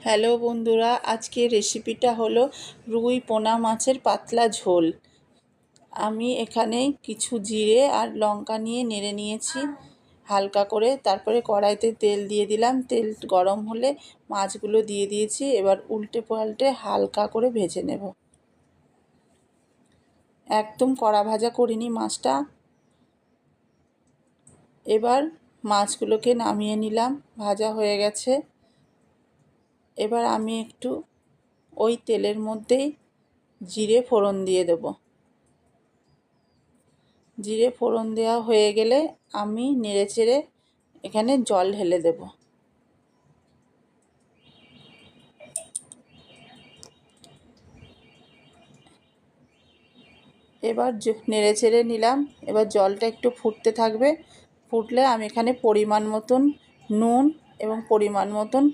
Hello বন্ধুরা, আজকের রেসিপিটা হলো রুই পোনা মাছের পাতলা ঝোল। আমি এখানে কিছু জিরে আর লঙ্কা নিয়ে নেড়ে নিয়েছি হালকা করে। তারপরে কড়াইতে তেল দিয়ে দিলাম। তেল গরম হলে মাছগুলো দিয়ে দিয়েছি। এবার উল্টে পাল্টে হালকা করে ভেজে নেব। একদম কড়া ভাজা করিনি মাছটা। এবার মাছগুলোকে নামিয়ে নিলাম, ভাজা হয়ে গেছে। এবার আমি একটু ওই তেলের মধ্যেই জিরে ফোড়ন দিয়ে দেব। জিরে ফোড়ন দেওয়া হয়ে গেলে আমি নেড়েচেড়ে এখানে জল ঢেলে দেব। এবার নেড়েচেড়ে নিলাম। এবার জলটা একটু ফুটতে থাকবে। ফুটলে আমি এখানে পরিমাণ মতন নুন এবং পরিমাণ মতন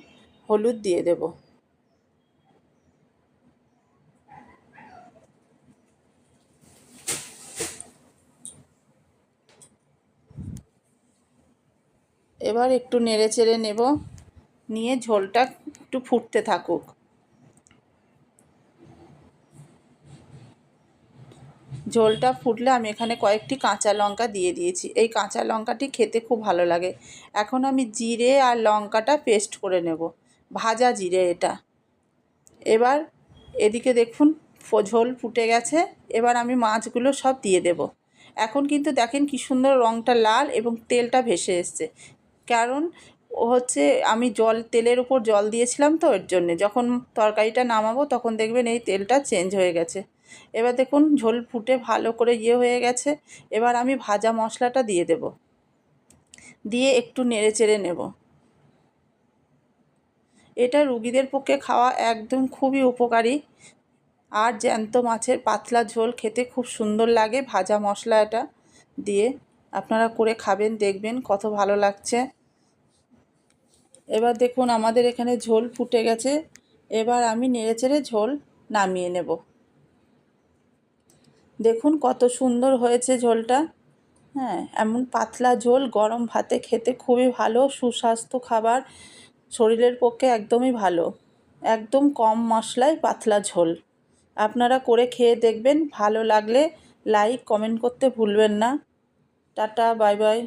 হলুদ দিয়ে দেব। এবার একটু নেড়েচেড়ে নেব, নিয়ে ঝোলটা একটু ফুটতে থাকুক। ঝোলটা ফুটলে আমি এখানে কয়েকটি কাঁচা লঙ্কা দিয়ে দিয়েছি। এই কাঁচা লঙ্কাটি খেতে খুব ভালো লাগে। এখন আমি জিরে আর লঙ্কাটা পেস্ট করে নেব, ভাজা জিরে এটা। এবার এদিকে দেখুন ঝোল ফুটে গেছে। এবার আমি মাছগুলো সব দিয়ে দেব। এখন কিন্তু দেখেন কি সুন্দর রঙটা লাল এবং তেলটা ভেসে এসছে। কারণ আমি তেলের উপর জল দিয়েছিলাম, তো এর জন্যে যখন তরকারিটা নামাবো তখন দেখবেন এই তেলটা চেঞ্জ হয়ে গেছে। এবার দেখুন ঝোল ফুটে ভালো করে হয়ে গেছে। এবার আমি ভাজা মশলাটা দিয়ে দেব, দিয়ে একটু নেড়ে চেড়ে নেব। এটা রুগীদের পক্ষে খাওয়া একদম খুবই উপকারী। আর জ্যান্ত মাছের পাতলা ঝোল খেতে খুব সুন্দর লাগে ভাজা মশলা এটা দিয়ে। আপনারা করে খাবেন, দেখবেন কত ভালো লাগছে। এবার দেখুন আমাদের এখানে ঝোল ফুটে গেছে। এবার আমি নেড়েচেড়ে ঝোল নামিয়ে নেব। দেখুন কত সুন্দর হয়েছে ঝোলটা। হ্যাঁ, এমন পাতলা ঝোল গরম ভাতে খেতে খুবই ভালো, সুস্বাস্থ্য খাবার, শরীরের পক্ষে একদমই ভালো। একদম কম মশলায় পাতলা ঝোল। আপনারা করে খেয়ে দেখবেন, ভালো লাগলে লাইক কমেন্ট করতে ভুলবেন না। Tata, bye bye.